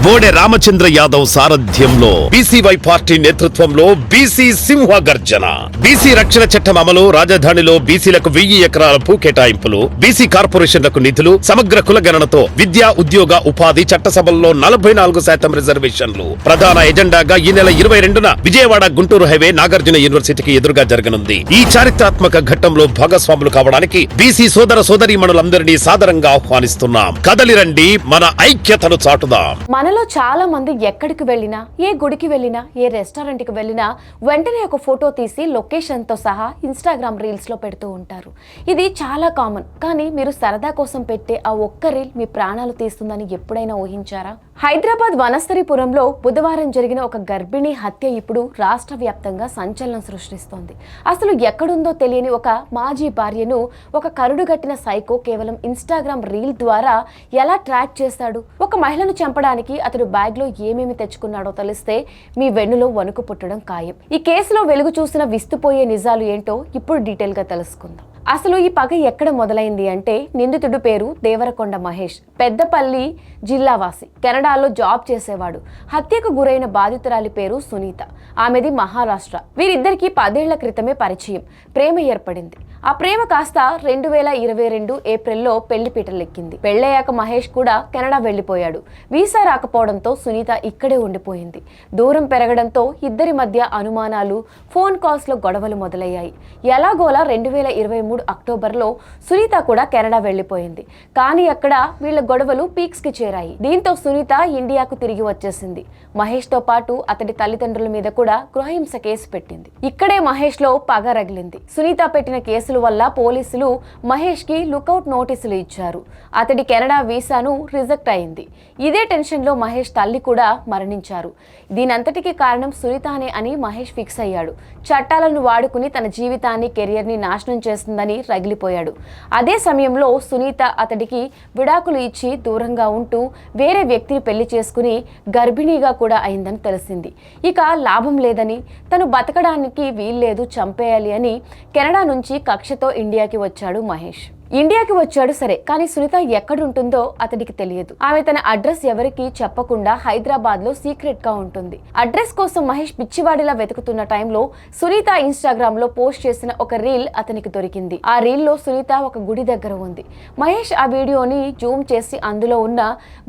బోడే రామచంద్ర యాదవ్ సారథ్యంలో BCY party నేతృత్వంలో BC సింహ గర్జన. బీసీ రక్షణ చట్టం అమలు, రాజధానిలో బీసీలకు 1000 ఎకరాల భూ కేటాయింపులు, బీసీ కార్పొరేషన్లకు నిధులు, సమగ్ర కులగణనతో విద్యా, ఉద్యోగ, ఉపాధి, చట్టసభల్లో 44% రిజర్వేషన్లు ప్రధాన ఎజెండాగా ఈ నెల 22న విజయవాడ గుంటూరు హైవే నాగార్జున యూనివర్సిటీకి ఎదురుగా జరగనుంది. ఈ చారిత్రాత్మక ఘట్టంలో భాగస్వాములు కావడానికి బీసీ సోదర సోదరీమణులందరినీ సాదరంగా ఆహ్వానిస్తున్నాం. కదలిరండి, మన ఐక్యతను చాటుదాం. మనలో చాలా మంది ఎక్కడికి వెళ్ళినా, ఏ గుడికి వెళ్ళినా, ఏ రెస్టారెంట్ కి వెళ్ళినా వెంటనే ఒక ఫోటో తీసి లొకేషన్ తో సహా ఇన్స్టాగ్రామ్ రీల్స్ లో పెడుతూ ఉంటారు. ఇది చాలా కామన్. కానీ మీరు సరదా కోసం పెట్టే ఆ ఒక్క రీల్ మీ ప్రాణాలు తీస్తుందని ఎప్పుడైనా ఊహించారా? హైదరాబాద్ వనస్థలిపురంలో బుధవారం జరిగిన ఒక గర్భిణీ హత్య ఇప్పుడు రాష్ట్ర వ్యాప్తంగా సంచలనం సృష్టిస్తోంది. అసలు ఎక్కడుందో తెలియని ఒక మాజీ భార్యను ఒక కరుడుగట్టిన సైకో కేవలం ఇన్స్టాగ్రామ్ రీల్ ద్వారా ఎలా ట్రాక్ చేస్తాడు? ఒక మహిళను చంపడానికి అతడు బ్యాగ్ లో ఏమేమి తెచ్చుకున్నాడో తెలిస్తే మీ వెన్నులో వణుకు పుట్టడం ఖాయం. ఈ కేసులో వెలుగు చూసిన విస్తుపోయే నిజాలు ఏంటో ఇప్పుడు డీటెయిల్ గా తెలుసుకుందాం. అసలు ఈ పగ ఎక్కడ మొదలైంది అంటే, నిందితుడి పేరు దేవరకొండ మహేష్, పెద్దపల్లి జిల్లావాసి, కెనడాలో జాబ్ చేసేవాడు. హత్యకు గురైన బాధితురాలి పేరు సునీత, ఆమెది మహారాష్ట్ర. వీరిద్దరికి 10 ఏళ్ల క్రితమే పరిచయం, ప్రేమ ఏర్పడింది. ఆ ప్రేమ కాస్త 2022 ఏప్రిల్లో పెళ్లి పీటలెక్కింది. పెళ్లయ్యాక మహేష్ కూడా కెనడా వెళ్లిపోయాడు. వీసా రాకపోవడంతో సునీత ఇక్కడే ఉండిపోయింది. దూరం పెరగడంతో ఇద్దరి మధ్య అనుమానాలు, ఫోన్ కాల్స్ లో గొడవలు మొదలయ్యాయి. ఎలాగోలా 2023 అక్టోబర్లో సునీత కూడా కెనడా వెళ్లిపోయింది. కానీ అక్కడ వీళ్ల గొడవలు పీక్స్ కి చేరాయి. దీంతో సునీత ఇండియాకు తిరిగి వచ్చేసింది. మహేష్ తో పాటు అతడి తల్లిదండ్రుల మీద కూడా గృహహింస కేసు పెట్టింది. ఇక్కడే మహేష్ లో పగ రగిలింది. సునీత పెట్టిన కేసుల వల్ల పోలీసులు మహేష్ కి లుకౌట్ నోటీసులు ఇచ్చారు. అతడి కెనడా వీసాను రిజెక్ట్ అయింది. ఇదే టెన్షన్ లో మహేష్ తల్లి కూడా మరణించారు. దీనంతటికీ కారణం సునీతనే అని మహేష్ ఫిక్స్ అయ్యాడు. చట్టాలను వాడుకుని తన జీవితాన్ని, కెరియర్ ని నాశనం చేస్తుందని రగిలిపోయాడు. అదే సమయంలో సునీత అతడికి విడాకులు ఇచ్చి దూరంగా ఉంటూ వేరే వ్యక్తిని పెళ్లి చేసుకుని గర్భిణీగా కూడా అయిందని తెలిసింది. ఇక లాభం లేదని, తను బతకడానికి వీల్లేదు, చంపేయాలి అని కెనడా నుంచి కక్షతో ఇండియాకి వచ్చాడు మహేష్. ఇండియాకి వచ్చాడు సరే, కానీ సునీత ఎక్కడుంటుందో అతడికి తెలియదు. ఆమె తన అడ్రస్ ఎవరికి చెప్పకుండా హైదరాబాద్ లో సీక్రెట్ గా ఉంటుంది. అడ్రస్ కోసం మహేష్ పిచ్చివాడిలా వెతుకుతున్న టైంలో సునీత ఇన్స్టాగ్రామ్ లో పోస్ట్ చేసిన ఒక రీల్ అతనికి దొరికింది. ఆ రీల్ లో సునీత ఒక గుడి దగ్గర ఉంది. మహేష్ ఆ వీడియోని జూమ్ చేసి అందులో ఉన్న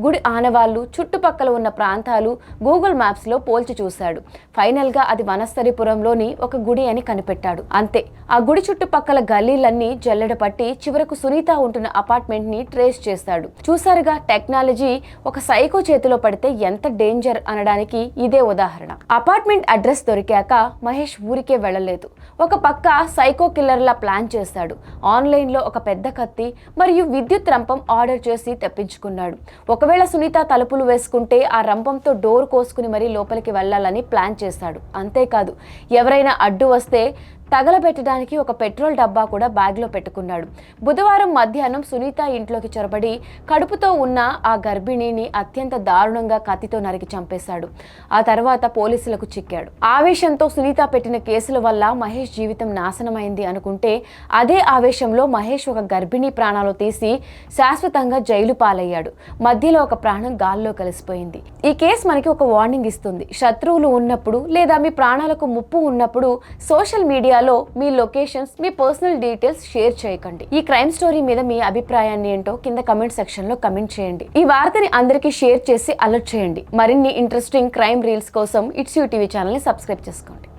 గుడి ఆనవాళ్లు, చుట్టుపక్కల ఉన్న ప్రాంతాలు గూగుల్ మ్యాప్స్ లో పోల్చి చూశాడు. ఫైనల్ గా అది వనస్థలిపురంలోని ఒక గుడి అని కనిపెట్టాడు. అంతే, ఆ గుడి చుట్టుపక్కల గల్లీలన్నీ జల్లెడ పట్టి చివరకు సునీత ఉంటున్న అపార్ట్మెంట్ ని ట్రేస్ చేస్తాడు. చూసారుగా, టెక్నాలజీ ఒక సైకో చేతిలో పడితే ఎంత డేంజర్ అనడానికి ఇదే ఉదాహరణ. అపార్ట్మెంట్ అడ్రస్ దొరికాక మహేష్ ఊరికే వెళ్ళలేదు. ఒక పక్క సైకో కిల్లర్ లా ప్లాన్ చేశాడు. ఆన్లైన్ లో ఒక పెద్ద కత్తి మరియు విద్యుత్ రంపం ఆర్డర్ చేసి తెప్పించుకున్నాడు. ఒకవేళ సునీత తలుపులు వేసుకుంటే ఆ రంపంతో డోర్ కోసుకుని మరీ లోపలికి వెళ్లాలని ప్లాన్ చేశాడు. అంతేకాదు, ఎవరైనా అడ్డు వస్తే తగలబెట్టడానికి ఒక పెట్రోల్ డబ్బా కూడా బ్యాగ్ లో పెట్టుకున్నాడు. బుధవారం మధ్యాహ్నం సునీత ఇంట్లోకి చొరబడి కడుపుతో ఉన్న ఆ గర్భిణిని అత్యంత దారుణంగా కత్తితో నరికి చంపేశాడు. ఆ తర్వాత పోలీసులకు చిక్కాడు. ఆవేశంతో సునీత పెట్టిన కేసుల వల్ల మహేష్ జీవితం నాశనమైంది అనుకుంటే, అదే ఆవేశంలో మహేష్ ఒక గర్భిణీ ప్రాణాలు తీసి శాశ్వతంగా జైలు పాలయ్యాడు. మధ్యలో ఒక ప్రాణం గాల్లో కలిసిపోయింది. ఈ కేసు మనకి ఒక వార్నింగ్ ఇస్తుంది. శత్రువులు ఉన్నప్పుడు లేదా మీ ప్రాణాలకు ముప్పు ఉన్నప్పుడు సోషల్ మీడియా మీ లొకేషన్స్, మీ పర్సనల్ డీటెయిల్స్ షేర్ చేయకండి. ఈ క్రైమ్ స్టోరీ మీద మీ అభిప్రాయాన్ని ఏంటో కింద కమెంట్ సెక్షన్ లో కమెంట్ చేయండి. ఈ వార్తని అందరికీ షేర్ చేసి అలర్ట్ చేయండి. మరిన్ని ఇంట్రెస్టింగ్ క్రైమ్ రీల్స్ కోసం ఇట్స్ యూ టీవీ ఛానల్ ని సబ్స్క్రైబ్ చేసుకోండి.